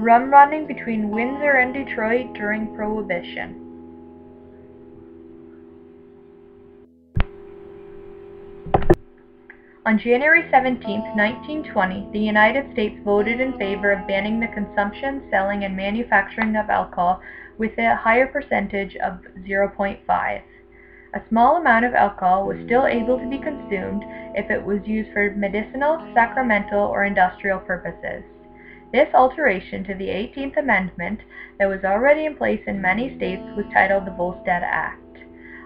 Rum-Running between Windsor and Detroit during Prohibition. On January 17, 1920, the United States voted in favor of banning the consumption, selling, and manufacturing of alcohol with a higher percentage of 0.5. A small amount of alcohol was still able to be consumed if it was used for medicinal, sacramental, or industrial purposes. This alteration to the 18th Amendment that was already in place in many states was titled the Volstead Act.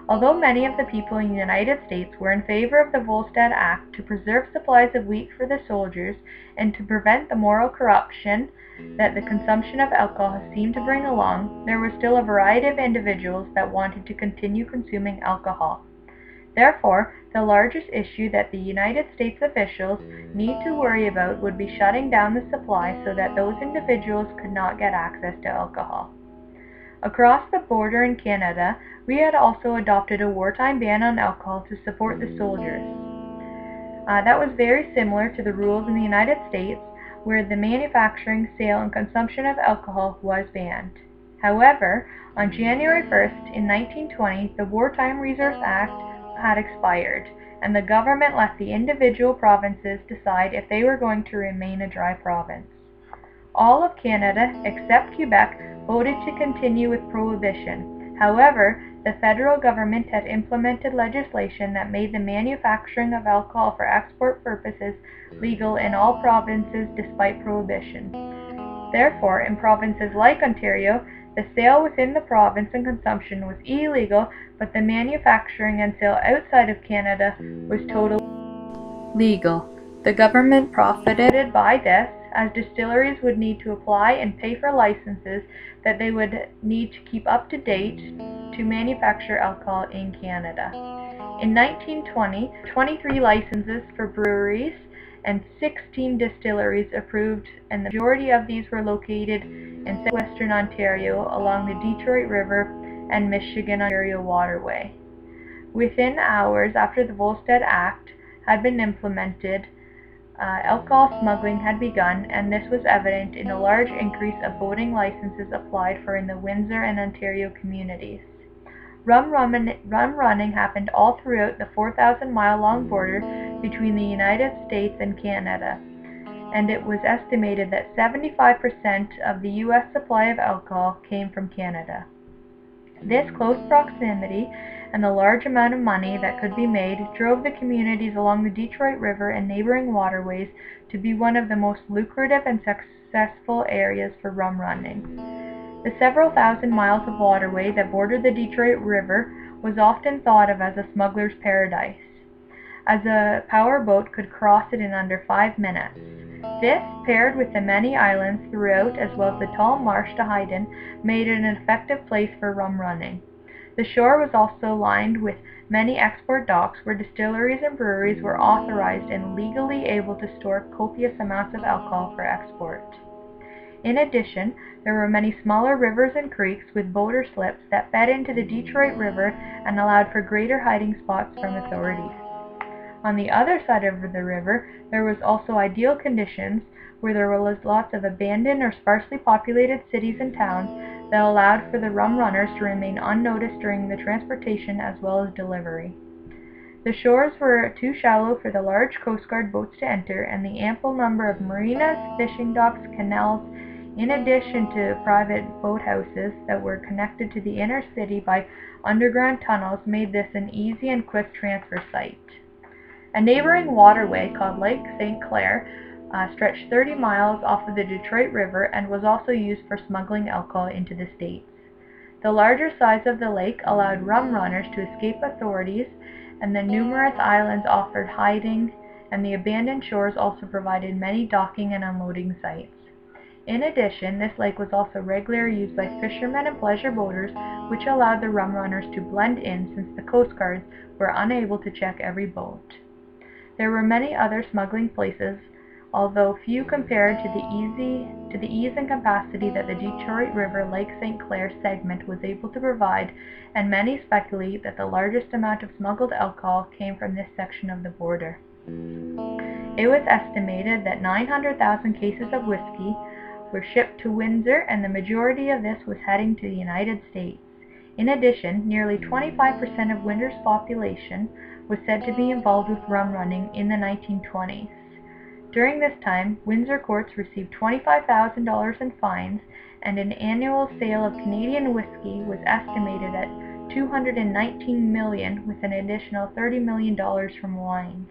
Although many of the people in the United States were in favor of the Volstead Act to preserve supplies of wheat for the soldiers and to prevent the moral corruption that the consumption of alcohol seemed to bring along, there was still a variety of individuals that wanted to continue consuming alcohol. Therefore, the largest issue that the United States officials need to worry about would be shutting down the supply so that those individuals could not get access to alcohol. Across the border in Canada, we had also adopted a wartime ban on alcohol to support the soldiers. That was very similar to the rules in the United States, where the manufacturing, sale, and consumption of alcohol was banned. However, on January 1st in 1920, the Wartime Resource Act had expired, and the government let the individual provinces decide if they were going to remain a dry province. All of Canada, except Quebec, voted to continue with Prohibition. However, the federal government had implemented legislation that made the manufacturing of alcohol for export purposes legal in all provinces despite Prohibition. Therefore, in provinces like Ontario, the sale within the province and consumption was illegal, but the manufacturing and sale outside of Canada was totally legal. The government profited by this, as distilleries would need to apply and pay for licenses that they would need to keep up to date to manufacture alcohol in Canada. In 1920, 23 licenses for breweries and 16 distilleries approved, and the majority of these were located in southwestern Ontario along the Detroit River and Michigan-Ontario waterway. Within hours after the Volstead Act had been implemented, alcohol smuggling had begun, and this was evident in a large increase of boating licenses applied for in the Windsor and Ontario communities. Rum-running happened all throughout the 4,000-mile-long border between the United States and Canada, and it was estimated that 75% of the U.S. supply of alcohol came from Canada. This close proximity and the large amount of money that could be made drove the communities along the Detroit River and neighboring waterways to be one of the most lucrative and successful areas for rum running. The several thousand miles of waterway that bordered the Detroit River was often thought of as a smuggler's paradise, as a power boat could cross it in under 5 minutes. This, paired with the many islands throughout as well as the tall marsh to hide in, made it an effective place for rum running. The shore was also lined with many export docks where distilleries and breweries were authorized and legally able to store copious amounts of alcohol for export. In addition, there were many smaller rivers and creeks with boater slips that fed into the Detroit River and allowed for greater hiding spots from authorities. On the other side of the river, there was also ideal conditions where there was lots of abandoned or sparsely populated cities and towns that allowed for the rum runners to remain unnoticed during the transportation as well as delivery. The shores were too shallow for the large Coast Guard boats to enter, and the ample number of marinas, fishing docks, canals, in addition to private boathouses that were connected to the inner city by underground tunnels, made this an easy and quick transfer site. A neighboring waterway called Lake St. Clair stretched 30 miles off of the Detroit River and was also used for smuggling alcohol into the States. The larger size of the lake allowed rum runners to escape authorities, and the numerous islands offered hiding, and the abandoned shores also provided many docking and unloading sites. In addition, this lake was also regularly used by fishermen and pleasure boaters, which allowed the rum runners to blend in since the Coast Guards were unable to check every boat. There were many other smuggling places, although few compared to the ease and capacity that the Detroit River Lake St. Clair segment was able to provide, and many speculate that the largest amount of smuggled alcohol came from this section of the border. It was estimated that 900,000 cases of whiskey were shipped to Windsor, and the majority of this was heading to the United States. In addition, nearly 25% of Windsor's population was said to be involved with rum running in the 1920s. During this time, Windsor courts received $25,000 in fines, and an annual sale of Canadian whiskey was estimated at $219 million, with an additional $30 million from wines.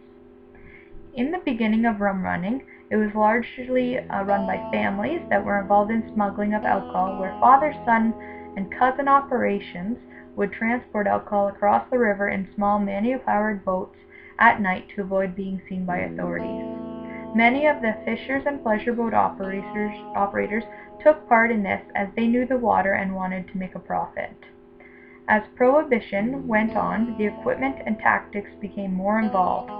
In the beginning of rum running, it was largely run by families that were involved in smuggling of alcohol, where father, son, and cousin operations would transport alcohol across the river in small manual-powered boats at night to avoid being seen by authorities. Many of the fishers and pleasure boat operators took part in this as they knew the water and wanted to make a profit. As Prohibition went on, the equipment and tactics became more involved.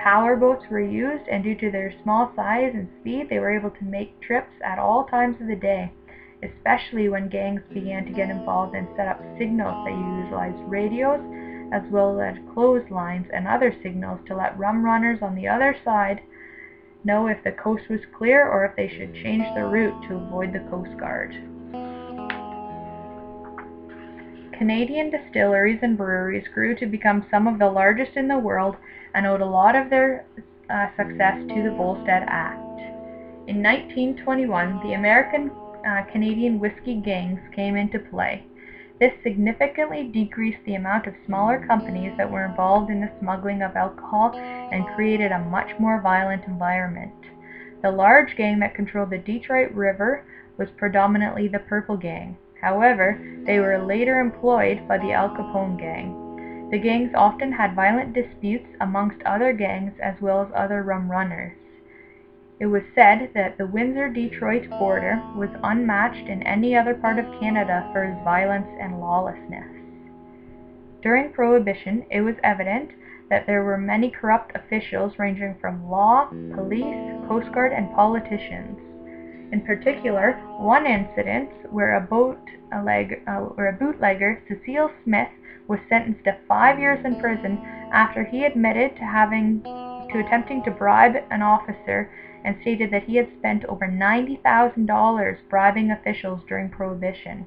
Power boats were used, and due to their small size and speed, they were able to make trips at all times of the day, especially when gangs began to get involved and set up signals that utilized radios as well as clotheslines and other signals to let rum runners on the other side know if the coast was clear or if they should change their route to avoid the Coast Guard. Canadian distilleries and breweries grew to become some of the largest in the world and owed a lot of their success to the Volstead Act. In 1921, the American-Canadian whiskey gangs came into play. This significantly decreased the amount of smaller companies that were involved in the smuggling of alcohol and created a much more violent environment. The large gang that controlled the Detroit River was predominantly the Purple Gang. However, they were later employed by the Al Capone gang. The gangs often had violent disputes amongst other gangs as well as other rum runners. It was said that the Windsor-Detroit border was unmatched in any other part of Canada for its violence and lawlessness. During Prohibition, it was evident that there were many corrupt officials ranging from law, police, Coast Guard, and politicians. In particular, one incident where a bootlegger, Cecil Smith, was sentenced to 5 years in prison after he admitted to attempting to bribe an officer and stated that he had spent over $90,000 bribing officials during Prohibition.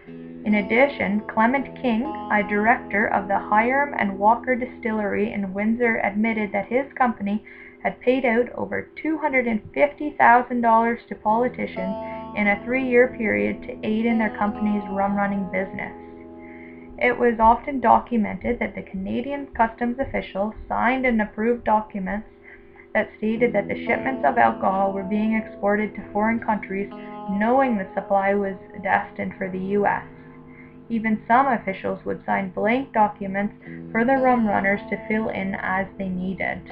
In addition, Clement King, a director of the Hiram and Walker Distillery in Windsor, admitted that his company had paid out over $250,000 to politicians in a 3-year period to aid in their company's rum-running business. It was often documented that the Canadian customs officials signed and approved documents that stated that the shipments of alcohol were being exported to foreign countries, knowing the supply was destined for the U.S. Even some officials would sign blank documents for the rum runners to fill in as they needed.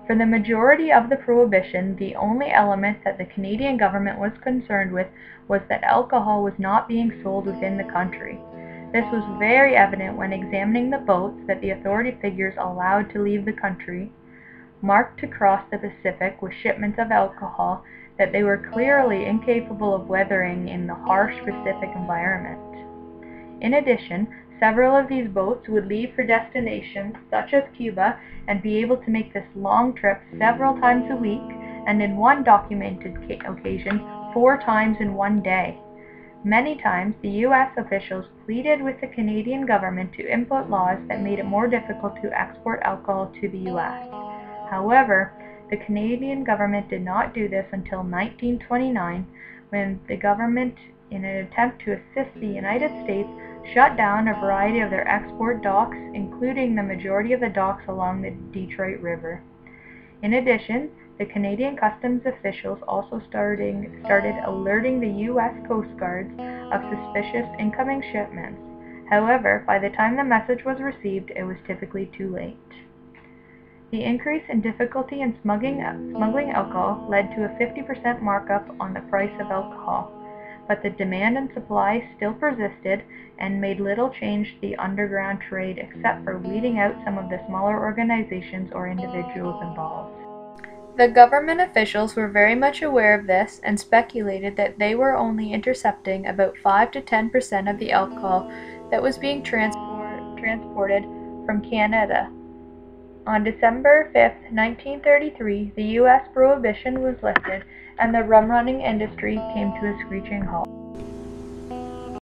For the majority of the Prohibition, the only element that the Canadian government was concerned with was that alcohol was not being sold within the country. This was very evident when examining the boats that the authority figures allowed to leave the country, marked to cross the Pacific with shipments of alcohol that they were clearly incapable of weathering in the harsh Pacific environment. In addition, several of these boats would leave for destinations such as Cuba and be able to make this long trip several times a week, and in one documented occasion, 4 times in one day. Many times, the U.S. officials pleaded with the Canadian government to implement laws that made it more difficult to export alcohol to the U.S. However, the Canadian government did not do this until 1929, when the government, in an attempt to assist the United States, shut down a variety of their export docks, including the majority of the docks along the Detroit River. In addition, the Canadian customs officials also started alerting the U.S. Coast Guards of suspicious incoming shipments. However, by the time the message was received, it was typically too late. The increase in difficulty in smuggling alcohol led to a 50% markup on the price of alcohol, but the demand and supply still persisted and made little change to the underground trade except for weeding out some of the smaller organizations or individuals involved. The government officials were very much aware of this and speculated that they were only intercepting about 5 to 10% of the alcohol that was being transported from Canada. On December 5, 1933, the U.S. prohibition was lifted, and the rum-running industry came to a screeching halt.